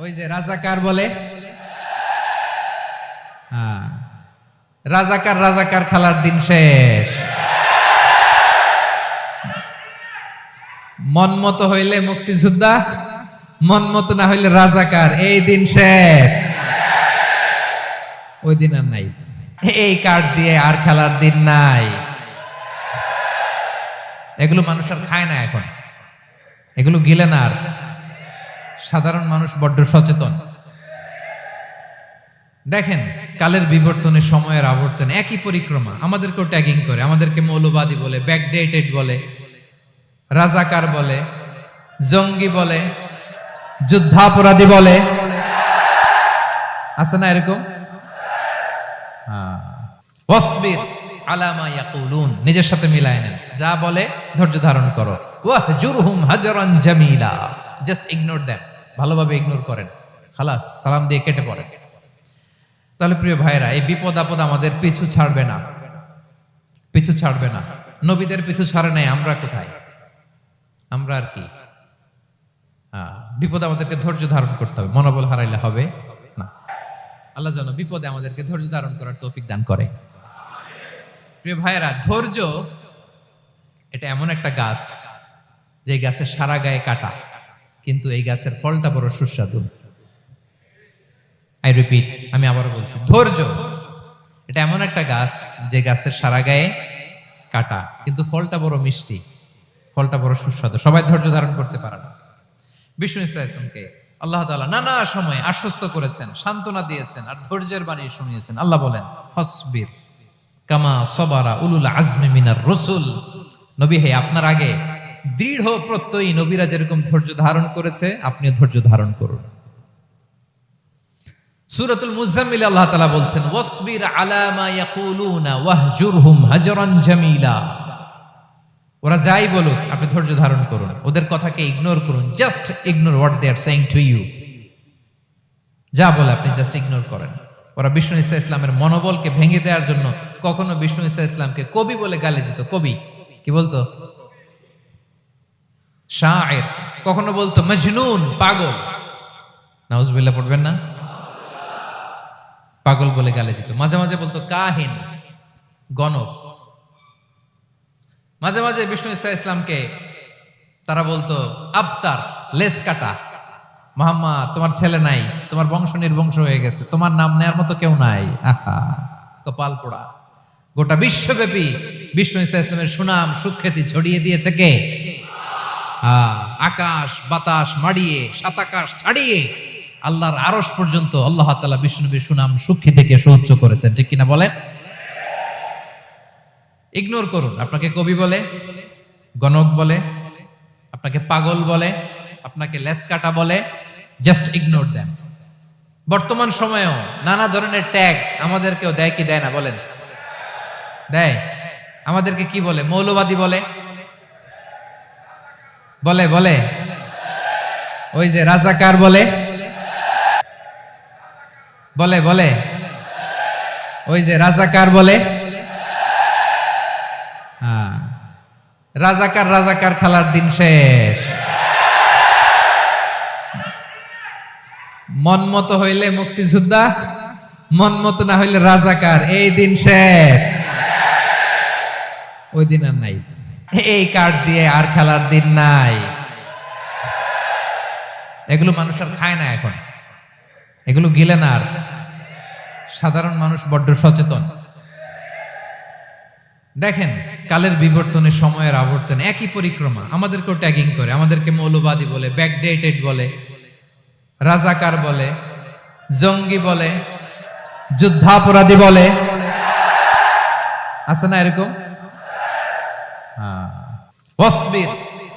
ওই যে রাজাকার বলে, হ্যাঁ, রাজাকার রাজাকার খেলার দিন শেষ। মন মতো হইলে মুক্তিযোদ্ধা, মন মতো না হইলে রাজাকার, এই দিন শেষ। ওই দিন আর নাই, এই কার্ড দিয়ে আর খেলার দিন নাই। এগুলো মানুষ আর খায় না এখন, এগুলো গিলে না আর। সাধারণ মানুষ বড্ড সচেতন। দেখেন, কালের বিবর্তনে, সময়ের আবর্তনে একই পরিক্রমা আমাদেরকেও ট্যাগিং করে, আমাদেরকে মৌলবাদী বলে, ব্যাকডেটেড বলে, রাজাকার বলে, জঙ্গি বলে, যুদ্ধাপরাধী বলে। আছে না এরকম? ওয়াসবির আলা মা ইয়াকুলুন, নিজের সাথে মিলায় নেন, যা বলে ধৈর্য ধারণ করো। ওয়াহজুরহুম হাজরান জামিলা, জাস্ট ইগনোর দেম, ভালোভাবে ইগনোর করেন, খালাস, সালাম দিয়ে কেটে পড়েন। তাহলে প্রিয় ভাইরা, এই বিপদ আপদ আমাদের পিছু ছাড়বে না, পিছু ছাড়বে না। নবীদের পিছু ছাড়ে নাই, আমরা কোথায়? আমরা আর কি? বিপদ আমাদেরকে ধৈর্য ধারণ করতে হবে, মনোবল হারাইলে হবে না। আল্লাহ যেন বিপদে আমাদেরকে ধৈর্য ধারণ করার তৌফিক দান করে। প্রিয় ভাইরা, ধৈর্য এটা এমন একটা গাছ, যে গাছের সারা গায়ে কাটা, কিন্তু এই গাছের ফলটা বড় সুস্বাদু। আই রিপিট, আমি আবারও বলছি, ধৈর্য এটা এমন একটা গাছ, যে গাছের সারা গায়ে কাটা, কিন্তু ফলটা বড় মিষ্টি, ফলটা বড় সুস্বাদু। সবাই ধৈর্য ধারণ করতে পারে না। বিষ্ণু ইসলামকে আল্লাহ তাআলা নানা সময় আশ্বস্ত করেছেন, সান্ত্বনা দিয়েছেন, আর ধৈর্যের বাণী শুনিয়েছেন। আল্লাহ বলেন, ফাসবির কামা সবারা উলুল আজমি মিনার রাসূল। নবী হে, আপনার আগে দৃঢ় প্রত্যয়ী নবীরা যেরকম ধৈর্য ধারণ করেছে, আপনিও ধৈর্য ধারণ করুন। সূরাতুল মুজাম্মিল আল্লাহ তাআলা বলছেন, ওয়াসবির আলা মা ইয়াকুলুনা ওয়াহজুরহুম হাজরান জামিলা। ওরা যাই বলুক, আপনি ধৈর্য ধারণ করুন, ওদের কথাকে ইগনোর করুন, just ignore what they are saying to you. যা বলে আপনি জাস্ট ইগনোর করেন। ওরা বিষ্ণু ঈসা ইসলামের মনোবলকে ভেঙে দেওয়ার জন্য কখনো বিষ্ণু ঈসা ইসলামকে কবি বলে গালি দিত। কবি কি বলতো? শায়ের। কখনো বলতো মজনুন, পাগল। নাউজুবিল্লাহ পড়বেন না? পাগল বলে গালি দিত। মাঝে মাঝে বলতো কাহিন, গণক। মাঝে মাঝে বিষ্ণু ঈসা ইসলামকে তারা বলতো আবতার, লেস কাটা। মুহাম্মদ, তোমার ছেলে নাই, তোমার বংশ নির্বংশ হয়ে গেছে, তোমার নাম নেয়ার মতো কেউ নাই। আহা, কপাল পোড়া। গোটা বিশ্বব্যাপী বিষ্ণু ঈসা ইসলামের সুনাম সুখ্যাতি ছড়িয়ে দিয়েছে কে? আকাশ বাতাস মাড়িয়ে, সাত আকাশ ছাড়িয়ে আল্লাহর আরশ পর্যন্ত আল্লাহ তাআলা বিষ্ণু নবীর সুনাম সুখ্যাতিকে সুউচ্চ করেছেন। ঠিক কিনা বলেন? ইগনোর করুন। আপনাকে কবি বলে, গণক বলে, আপনাকে পাগল বলে, আপনাকে লেসকাটা বলে, জাস্ট ইগনোর দেন। বর্তমান সময়েও নানা ধরনের ট্যাগ আমাদেরকেও দেয় কি দেয় না বলেন? দেয়। আমাদেরকে কি বলে? মৌলবাদী বলে, বলে বলে ওই যে রাজাকার বলে, বলে বলে ওই যে রাজাকার বলে। রাজাকার রাজাকার খেলার দিন শেষ। মন মতো হইলে মুক্তিযোদ্ধা, মন মতো না হইলে রাজাকার, এই দিন শেষ। ওই দিন আর নাই, এই কার্ড দিয়ে আর খেলার দিন নাই। এগুলো মানুষ আর খায় না এখন, এগুলো গিলে না আর। সাধারণ মানুষ বড্ড সচেতন। দেখেন, কালের বিবর্তনে, সময়ের আবর্তনে একই পরিক্রমা আমাদেরকেও ট্যাগিং করে, আমাদেরকে মৌলবাদী বলে, ব্যাকডেটেড বলে, রাজাকার বলে, জঙ্গি বলে, যুদ্ধাপরাধী বলে। আছে না এরকম? ওয়াসবির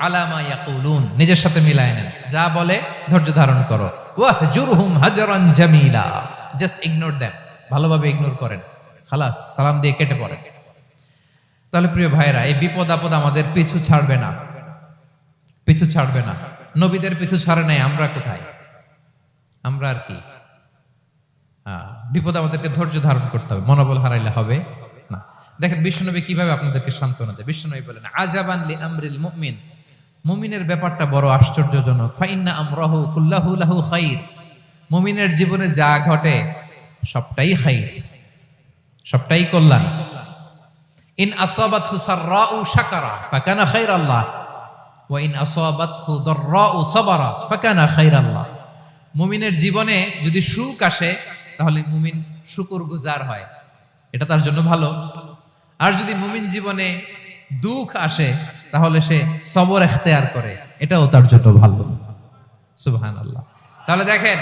আলা মা ইয়াকুলুন, নিজের সাথে মিলায় নেন, যা বলে ধৈর্য ধারণ করো। ওয়াহজুরহুম হাজরান জামিলা, জাস্ট ইগনোর দেম, ভালোভাবে ইগনোর করেন, খালাস, সালাম দিয়ে কেটে পড়েন। তাহলে প্রিয় ভাইরা, এই বিপদ আপদ আমাদের পিছু ছাড়বে না, পিছু ছাড়বে না। নবীদের পিছু ছাড়ে নাই, আমরা কোথায়? আমরা আর কি? বিপদ আমাদেরকে ধৈর্য ধারণ করতে হবে, মনোবল হারাইলে হবে না। দেখেন বিশ্বনবী কিভাবে আপনাদেরকে সান্ত্বনা দেয়। বিশ্বনবী বলেন, আজাবান লি আমরিল মুমিন, মুমিনের ব্যাপারটা বড় আশ্চর্যজনক। ফাইন্না আমরাহু কুল্লাহু লাহু খাইর, মুমিনের জীবনে যা ঘটে সবটাই খাইর, সবটাই কল্যাণ। ইন আসাবাতহু সাররাউ শাকারা ফাকানা খাইরাল্লাহ ওয়া ইন আসাবাতহু দাররাউ সাবারা ফাকানা খাইরাল্লাহ। মুমিনের জীবনে যদি সুখ আসে তাহলে মুমিন শুকরগুজার হয়, এটা তার জন্য ভালো। আর যদি মুমিন জীবনে দুঃখ আসে তাহলে সে সবর ইখতিয়ার করে, এটাও তার জন্য ভালো। সুবহানাল্লাহ। তাহলে দেখেন,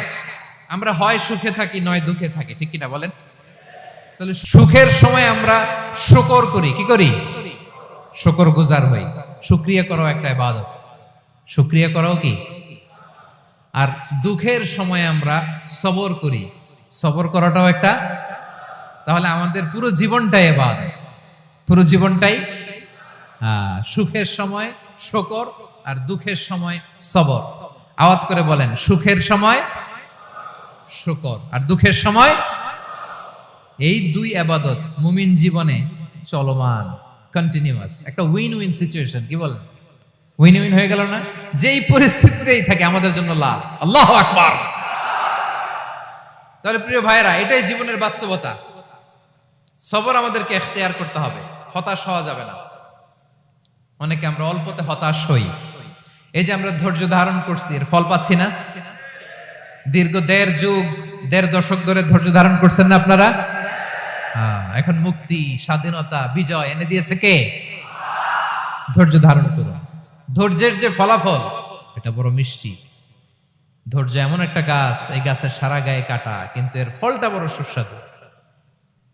আমরা হয় সুখে থাকি নয় দুঃখে থাকি, ঠিক কিনা বলেন? তাহলে সুখের সময় আমরা শুকর করি, কি করি? শুকরগুজার হই। শুকরিয়া করাও একটা ইবাদত, শুকরিয়া করাও কি? আর দুঃখের সময় আমরা সবর করি, সবর করাটাও একটা। তাহলে আমাদের পুরো জীবনটাই ইবাদত, পুরো জীবনটাই সুখের সময় শুকর আর দুঃখের সময় সবর। আওয়াজ করে বলেন, সুখের সময় শুকর আর দুঃখের সময়। এই দুই ইবাদত মুমিন জীবনে চলমান, কন্টিনিউয়াস, একটা উইন উইন সিচুয়েশন। কি বলেন? উইন উইন হয়ে গেল না? যেই পরিস্থিতিতেই থাকে আমাদের জন্য লাভ। আল্লাহু আকবার। তাহলে প্রিয় ভাইরা, এটাই জীবনের বাস্তবতা। সবর আমাদেরকে ইখতিয়ার করতে হবে, হতাশ হওয়া যাবে না। অনেকে আমরা অল্পতে হতাশ হই। এই যে আমরা ধৈর্য ধারণ করছি, এর ফল পাচ্ছি না? দীর্ঘ 1.5 যুগ 1.5 দশক ধরে ধৈর্য ধারণ করছেন না আপনারা? এখন মুক্তি, স্বাধীনতা, বিজয় এনে দিয়েছে কে? ধৈর্য ধারণ করুন। ধৈর্যের যে ফলাফল, এটা বড় মিষ্টি। ধৈর্য এমন একটা গাছ, এই গাছের সারা গায়ে কাটা, কিন্তু এর ফলটা বড় সুস্বাদু,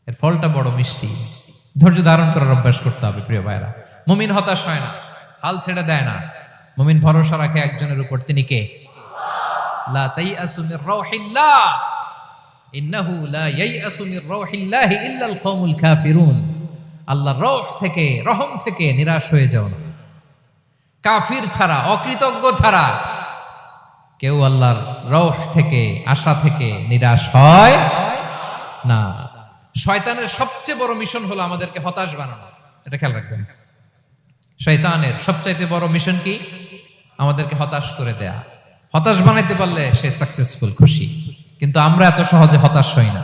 এর ফলটা বড় মিষ্টি। ধৈর্য ধারণ করার অভ্যাস করতে হবে প্রিয় ভাইরা। মুমিন হতাশ হয় না, হাল ছেড়ে দেয় না। মুমিন ভরসা রাখে একজনের উপর, তিনি কে? লা তাইয়াসু মির রাউহিল্লাহ ইন্নাহু লা ইয়াইয়াসু মির রাউহিল্লাহি ইল্লাল কওমুল কাফিরুন। আল্লাহর রহ থেকে, রহম থেকে নিরাশ হয়ে যাও না। কাফির ছাড়া, অকৃতজ্ঞ ছাড়া কেউ আল্লাহর রহ থেকে, আশা থেকে নিরাশ হয় না। শয়তানের সবচেয়ে বড় মিশন হলো আমাদেরকে হতাশ বানানো, এটা খেয়াল রাখবেন। শয়তানের সবচাইতে বড় মিশন কি? আমাদেরকে হতাশ করে দেয়া। হতাশ বানাইতে পারলে সে সাকসেসফুল, খুশি। কিন্তু আমরা এত সহজে হতাশ হই না,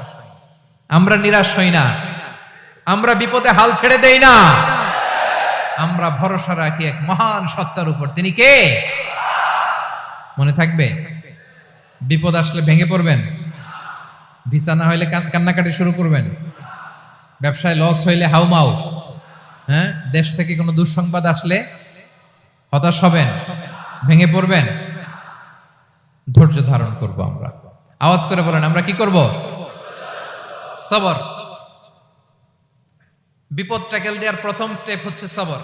আমরা নিরাশ হই না, আমরা বিপদে হাল ছেড়ে দেই না। আমরা ভরসা রাখি এক মহান সত্তার উপর, তিনি কে? মনে থাকবে? বিপদ আসলে ভেঙে পড়বেন, ভিসা না হইলে কান্নাকাটি শুরু করবেন, ব্যবসায় লস হইলে হাউমাউ, দেশ থেকে কোনো দুঃসংবাদ আসলে হতাশ হবেন, ভেঙে পড়বেন। ধৈর্য ধারণ করব আমরা। আওয়াজ করে বলেন, আমরা কি করব? সবর। বিপদ ট্যাকেল দেওয়ার প্রথম স্টেপ হচ্ছে সবর,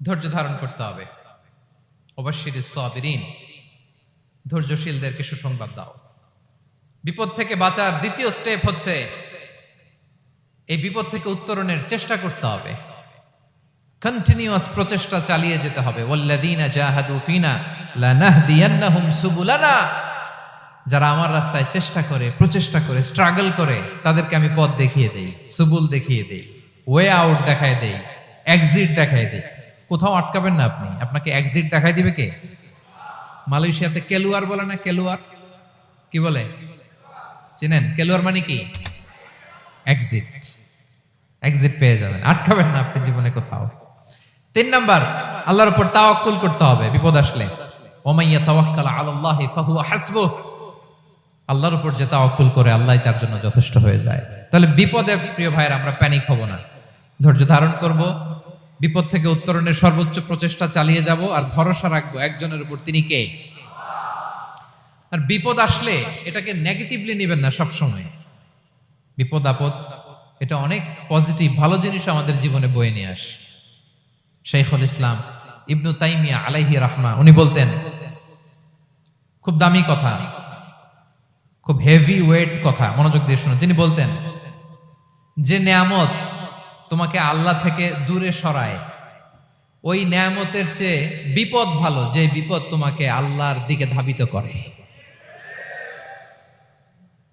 ধৈর্য ধারণ করতে হবে। ওয়াবাশশিরিস সাবিরিন, ধৈর্যশীলদেরকে সুসংবাদ দাও। বিপদ থেকে বাঁচার দ্বিতীয় স্টেপ হচ্ছে এই বিপদ থেকে উত্তরণের চেষ্টা করতে হবে, কন্টিনিউয়াস প্রচেষ্টা চালিয়ে যেতে হবে। ওয়াল্লাযীনা জাহাদু ফিনা লানাহদিয়ান্নাহুম সুবুলানা। যারা আমার রাস্তায় চেষ্টা করে, প্রচেষ্টা করে, স্ট্রাগল করে, তাদেরকে আমি পথ দেখিয়ে দেই, সুবুল দেখিয়ে দেই, ওয়ে আউট দেখায় দেই, এক্সিট দেখায় দেই। কোথাও আটকাবেন না আপনি, আপনাকে এক্সিট দেখায় দিবে কে? মালয়েশিয়াতে কেলুয়ার বলে না? কেলুয়ার কি বলে চিনেন? কেলুয়ার মানে কি? এক্সিট। এক্সিট পেয়ে যাবেন, আটকাবেন না আপনি জীবনে কোথাও। 3 নাম্বার, আল্লাহর উপর তাওয়াক্কুল করতে হবে বিপদ আসলে। ওমাইয়া তাওয়াক্কাল আলাল্লাহি ফাহুয়া হাসবুহ। আল্লাহর উপর যে তাওয়াক্কুল করে, আল্লাহই তার জন্য যথেষ্ট হয়ে যায়। তাহলে বিপদে প্রিয় ভাইরা আমরা প্যানিক হব না, ধৈর্য ধারণ করব, বিপদ থেকে উত্তরণের সর্বোচ্চ প্রচেষ্টা চালিয়ে যাব, আর ভরসা রাখবো একজনের উপর, তিনি কে? আর বিপদ আসলে এটাকে নেগেটিভলি নেবেন না সব সময়। বিপদ আপদ এটা অনেক পজিটিভ, ভালো জিনিস আমাদের জীবনে বয়ে নিয়ে আসে। শাইখুল ইসলাম ইবনু তাইমিয়া আলাইহি রাহমা, উনি বলতেন, খুব দামি কথা, খুব হেভি ওয়েট কথা, মনোযোগ দিয়ে শুনুন। তিনি বলতেন, যে নেয়ামত তোমাকে আল্লাহ থেকে দূরে সরায়, ওই নেয়ামতের চেয়ে বিপদ ভালো, যে বিপদ তোমাকে আল্লাহর দিকে ধাবিত করে।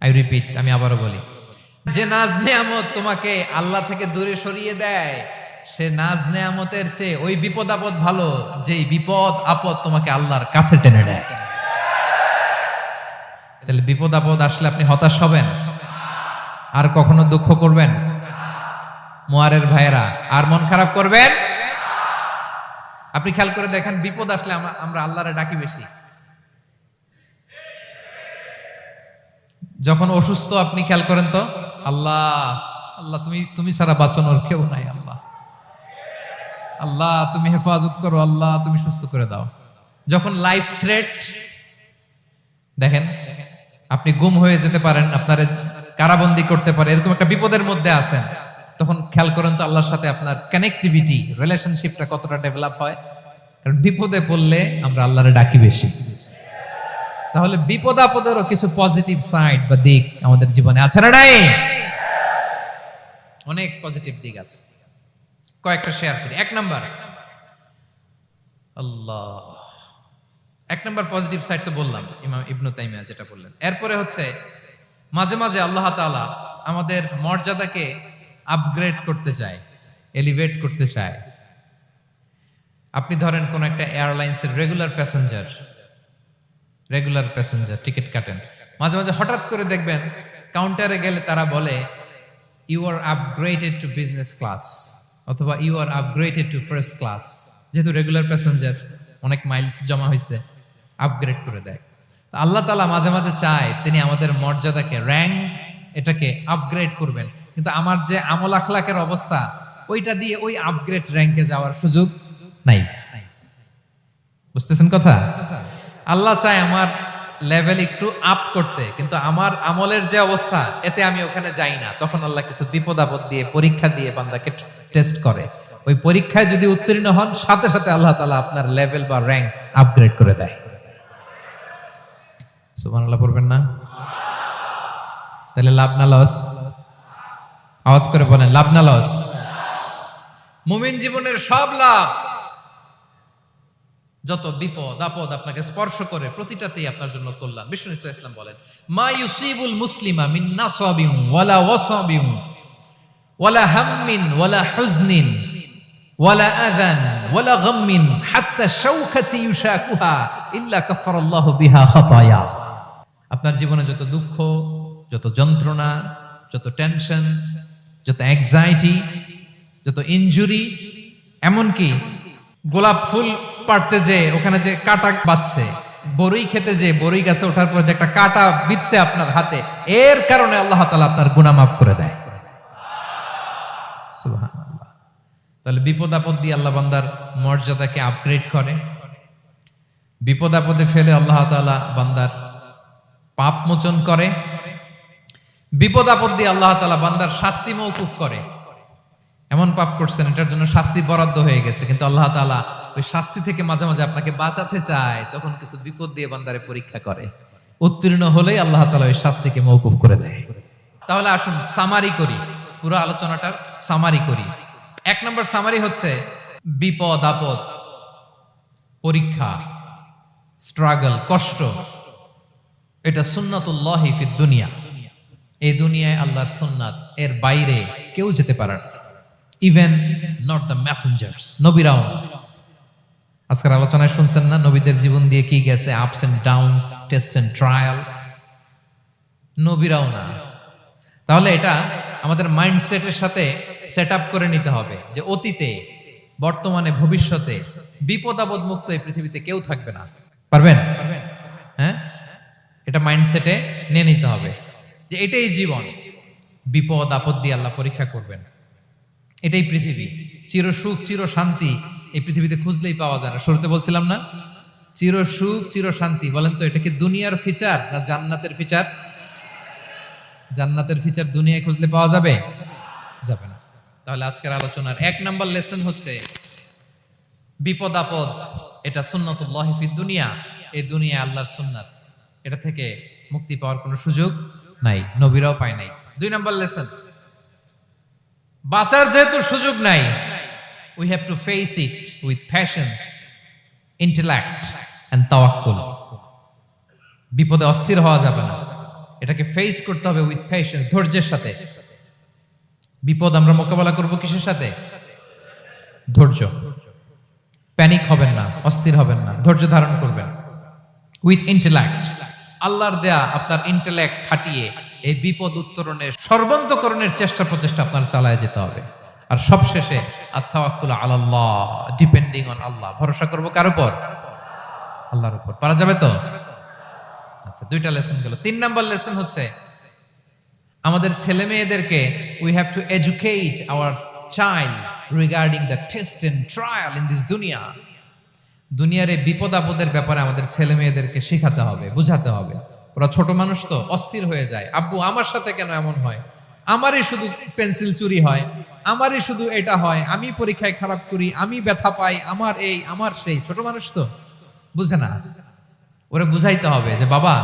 আই রিপিট, আমি আবারও বলি, যে নাজ নেয়ামত তোমাকে আল্লাহ থেকে দূরে সরিয়ে দেয়, সে নাজ নেয়ামতের চেয়ে ওই বিপদ আপদ ভালো, যেই বিপদ আপদ তোমাকে আল্লাহর কাছে টেনে নেয়। তাহলে বিপদ আপদ আসলে আপনি হতাশ হবেন? আর কখনো দুঃখ করবেন? মুয়ারের ভাইয়েরা, আর মন খারাপ করবেন? আপনি খেয়াল করে দেখেন, বিপদ আসলে আমরা আল্লাহরে ডাকি বেশি। যখন অসুস্থ আপনি খেয়াল করেন তো, আল্লাহ আল্লাহ তুমি ছাড়া বাঁচানোর কেউ নাই, আল্লাহ আল্লাহ তুমি হেফাজত করো, আল্লাহ তুমি সুস্থ করে দাও। যখন লাইফ থ্রেট, দেখেন আপনি গুম হয়ে যেতে পারেন, আপনার কারাবন্দী করতে পারে, এরকম একটা বিপদের মধ্যে আছেন, তখন খেয়াল করেন তো আল্লাহর সাথে আপনার কানেক্টিভিটি, রিলেশনশিপটা কতটা ডেভেলপ হয়। কারণ বিপদে পড়লে আমরা আল্লাহরে ডাকি বেশি। তাহলে বিপদ আপদেরও কিছু পজিটিভ সাইড বা দিক আমাদের জীবনে আছে না নাই? অনেক পজিটিভ দিক আছে, কয়েকটা শেয়ার করি। এক নাম্বার পজিটিভ সাইড তো বললাম, ইমাম ইবনু তাইমিয়া যেটা বললেন। এরপরে হচ্ছে মাঝে মাঝে আল্লাহ তাআলা আমাদের মর্যাদাকে আপগ্রেড করতে চায়, এলিভেট করতে চায়। আপনি ধরেন কোন একটা এয়ারলাইন্সের রেগুলার প্যাসেঞ্জার টিকিট কাটেন, মাঝে মাঝে হঠাৎ করে দেখবেন কাউন্টারে গেলে তারা বলে you are upgraded to business class, অথবা you are upgraded to first class. যেহেতু রেগুলার প্যাসেঞ্জার, অনেক মাইলস জমা হয়েছে, আপগ্রেড করে দেয়। আল্লাহ তাআলা মাঝে মাঝে চায় তিনি আমাদের মর্যাদাকে, র্যাঙ্ক, এটাকে আপগ্রেড করবেন। কিন্তু আমার যে আমল আখলাকের অবস্থা, ওইটা দিয়ে ওই আপগ্রেড র্যাঙ্কে যাওয়ার সুযোগ নাই। বুঝতেছেন কথা? আল্লাহ চায় আমার লেভেল একটু আপ করতে, কিন্তু আমার আমলের যে অবস্থা, এতে আমি ওখানে যাই না। তখন আল্লাহ কিছু বিপদ আপদ দিয়ে, পরীক্ষা দিয়ে বান্দাকে টেস্ট করে। ওই পরীক্ষায় যদি উত্তীর্ণ হন, সাথে সাথে আল্লাহ তাআলা আপনার লেভেল বা র্যাঙ্ক আপগ্রেড করে দেয়। সুবহানাল্লাহ পড়বেন না? তাহলে লাভ না লস? আওয়াজ করে বলেন, লাভ না লস? মুমিন জীবনের সব লাভ। যত বিপদ আপদ আপনাকে স্পর্শ করে, প্রতিটাতেই আপনার জন্য কল্যাণ। বিষ্ণু ইসা ইসলাম বলেন, মা ইউসিবুল মুসলিমা মিন নাসাবিন ওয়ালা ওয়াসাবিন ওয়ালা হাম্মিন ওয়ালা হুজনিন ওয়ালা আযান ওয়ালা গাম্মিন হাত্তা শাওকাতি ইউশাকুহা ইল্লা কাফারাল্লাহু বিহা খাতায়া। আপনার জীবনে যত দুঃখ, যত যন্ত্রণা, যত টেনশন, যত অ্যাংজাইটি, যত ইনজুরি, এমনকি গোলাপ ফুল পাড়তে যে ওখানে যে কাঁটা বাজছে, বরই খেতে যে বরই গাছে ওঠার পর যে একটা কাঁটা বিঁধছে আপনার হাতে, এর কারণে আল্লাহ তাআলা আপনার গুনাহ মাফ করে দেয়। সুবহানাল্লাহ। তাহলে বিপদ আপদ দিয়ে আল্লাহ বান্দার মর্যাদাকে আপগ্রেড করে। বিপদ আপদে ফেলে আল্লাহ তাআলা বান্দার পাপ মোচন করে। বিপদ আপদ দিয়ে আল্লাহ তাআলা বান্দার শাস্তি মওকুফ করে। এমন পাপ করছেন, এটার জন্য শাস্তি বরাদ্দ হয়ে গেছে, কিন্তু আল্লাহ তাআলা ওই শাস্তি থেকে মাঝে মাঝে আপনাকে বাঁচাতে চায়, তখন কিছু বিপদ দিয়ে বান্দারে পরীক্ষা করে। উত্তীর্ণ হলেই আল্লাহ তাআলা ওই শাস্তিকে মওকুফ করে দেয়। তাহলে আসুন সামারি করি, পুরো আলোচনাটার সামারি করি। এক নম্বর সামারি হচ্ছে বিপদ আপদ, পরীক্ষা, স্ট্রাগল, কষ্ট, এটা সুন্নাতুল্লাহি ফিদ দুনিয়া। এই দুনিয়ায় আল্লাহর সুন্নাত, এর বাইরে কেউ যেতে পারে না, ইভেন নট দ্য মেসেঞ্জার্স, নবীরাও না। আজকের আলোচনায় শুনছেন না নবীদের জীবন দিয়ে কি গেছে, ups and downs, test and trial, নবীরাও না। তাহলে এটা আমাদের মাইন্ডসেটের সাথে সেট আপ করে নিতে হবে যে অতীতে, বর্তমানে, ভবিষ্যতে বিপদ আপদ মুক্ত এই পৃথিবীতে কেউ থাকবে না। পারবেন? হ্যাঁ, এটা মাইন্ডসেটে নিয়ে নিতে হবে যে এটাই জীবন, বিপদ আপদ দিয়ে আল্লাহ পরীক্ষা করবেন। এটাই পৃথিবী। চির সুখ, চির শান্তি এই পৃথিবীতে খুঁজলেই পাওয়া যায় না। শুরুতে বলছিলাম না, চির সুখ, চির শান্তি। বলেন তো, এটা কি দুনিয়ার ফিচার না জান্নাতের ফিচার? জান্নাতের ফিচার দুনিয়ায় খুঁজলে পাওয়া যাবে? যাবে না। তাহলে আজকের আলোচনার এক নাম্বার লেসন হচ্ছে বিপদ আপদ এটা সুন্নাতুল্লাহি ফিদ দুনিয়া। এই দুনিয়া আল্লাহর সুন্নাত, এটা থেকে মুক্তি পাওয়ার কোনো সুযোগ নাই, নবীরাও পায় নাই। দুই নাম্বার লেসন, বাঁচার যেহেতু সুযোগ নাই, we have to face it with patience, intellect and tawakkul. বিপদে অস্থির হওয়া যাবে না, এটাকে ফেস করতে হবে উইথ পেশেন্স, ধৈর্যের সাথে। বিপদ আমরা মোকাবেলা করব কিসের সাথে? ধৈর্য। প্যানিক হবেন না, অস্থির হবেন না, ধৈর্য ধারণ করবেন। উইথ ইন্টেলেক্ট, আল্লাহর দেয়া আপনার ইন্টেলেক্ট খাটিয়ে এই বিপদ উত্তরণের সর্বান্তকরণের চেষ্টা প্রচেষ্টা আপনার চালায় যেতে হবে। আর সবশেষে আত-তাওয়াক্কুল আলাল্লাহ, ডিপেন্ডিং অন আল্লাহ, ভরসা করব কার উপর? আল্লাহর উপর। পারা যাবে তো? আচ্ছা, দুইটা লেসন গেল। 3 নাম্বার লেসন হচ্ছে আমাদের ছেলে মেয়েদেরকে we have to educate our child regarding the test and trial in this দুনিয়া। দুনিয়ার এই বিপদ আপদের ব্যাপারে আমাদের ছেলে মেয়েদেরকে শেখাতে হবে, বুঝাতে হবে। ওরা ছোট মানুষ তো অস্থির হয়ে যায়, আব্বু আমার সাথে কেন এমন হয়, আমারই শুধু পেন্সিল চুরি হয়, আমারই শুধু এটা হয়, আমি পরীক্ষায় খারাপ করি, আমি ব্যথা পাই, আমার এই আমার সেই। ছোট মানুষ তো বুঝে না। ওরা বুঝাইতে হবে যে বাবা,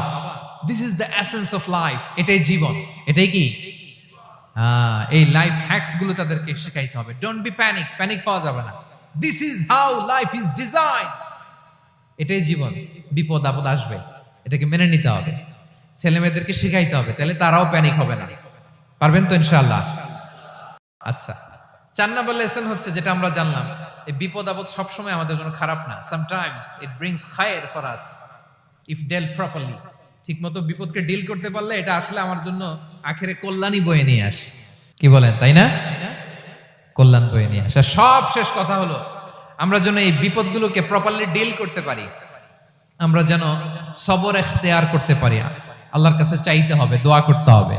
this is the essence of life, এটাই জীবন, এটাই কি এই লাইফ হ্যাকস গুলো তাদেরকে শেখাইতে হবে। ডোন্ট বি প্যানিক, প্যানিক হওয়া যাবে না। This is how life is design, এটাই জীবন। বিপদ আপদ আসবে, এটাকে মেনে নিতে হবে, ছেলে মেয়েদেরকে শিখাইতে হবে, তাহলে তারাও প্যানিক হবে না। পারবেন তো ইনশাআল্লাহ? আচ্ছা, 4 নাম্বার লেসন হচ্ছে যেটা আমরা জানলাম, এই বিপদ আপদ সবসময় আমাদের জন্য খারাপ না। সামটাইমস ইট ব্রিংস খায়ের for us if dealt properly. ঠিকমতো বিপদকে ডিল করতে পারলে এটা আসলে আমার জন্য আখেরে কল্যাণই বয়ে নিয়ে আসে। কি বলেন, তাই না? কল্যাণ বয়ে নিয়ে আসে। সব শেষ কথা হলো, আমরা যেন এই বিপদগুলোকে প্রপারলি ডিল করতে পারি, আমরা যেন সবর ইখতিয়ার করতে পারি। আল্লাহর কাছে চাইতে হবে, দোয়া করতে হবে,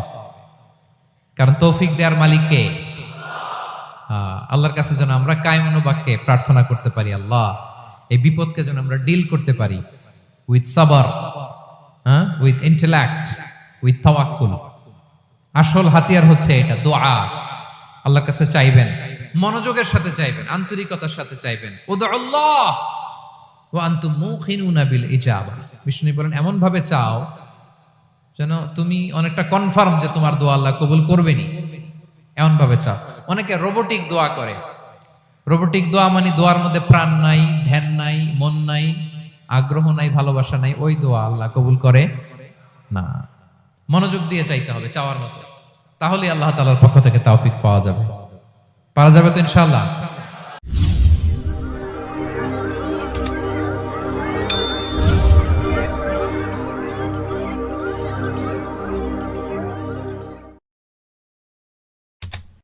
কারণ তৌফিক দেওয়ার মালিক কে? আল্লাহর কাছে যেন আমরা কায়মনোবাক্যে প্রার্থনা করতে পারি, আল্লাহ এই বিপদকে যেন আমরা ডিল করতে পারি উইথ সাবর, উইথ ইন্টেলেক্ট, উইথ তাওয়াক্কুল। আসল হাতিয়ার হচ্ছে এটা, দোয়া। আল্লাহর কাছে চাইবেন, মনোযোগের সাথে চাইবেন, আন্তরিকতার সাথে চাইবেন। উদউল্লাহ ওয়া আনতুম মুখিনুনা বিল ইজাবা। বিষ্ণু বলেন এমন ভাবে চাও যেন তুমি অনেকটা কনফার্ম যে তোমার দোয়া আল্লাহ কবুল করবেনই, এমন ভাবে চাও। অনেকে রোবোটিক দোয়া করে। রোবোটিক দোয়া মানে দোয়ার মধ্যে প্রাণ নাই, ধ্যান নাই, মন নাই, আগ্রহ নাই, ভালোবাসা নাই। ওই দোয়া আল্লাহ কবুল করে না। মনোযোগ দিয়ে চাইতে হবে চাওয়ার মতো, তাহলে আল্লাহ তাআলার পক্ষ থেকে তৌফিক পাওয়া যাবে। পারা যাবে তো ইনশাআল্লাহ?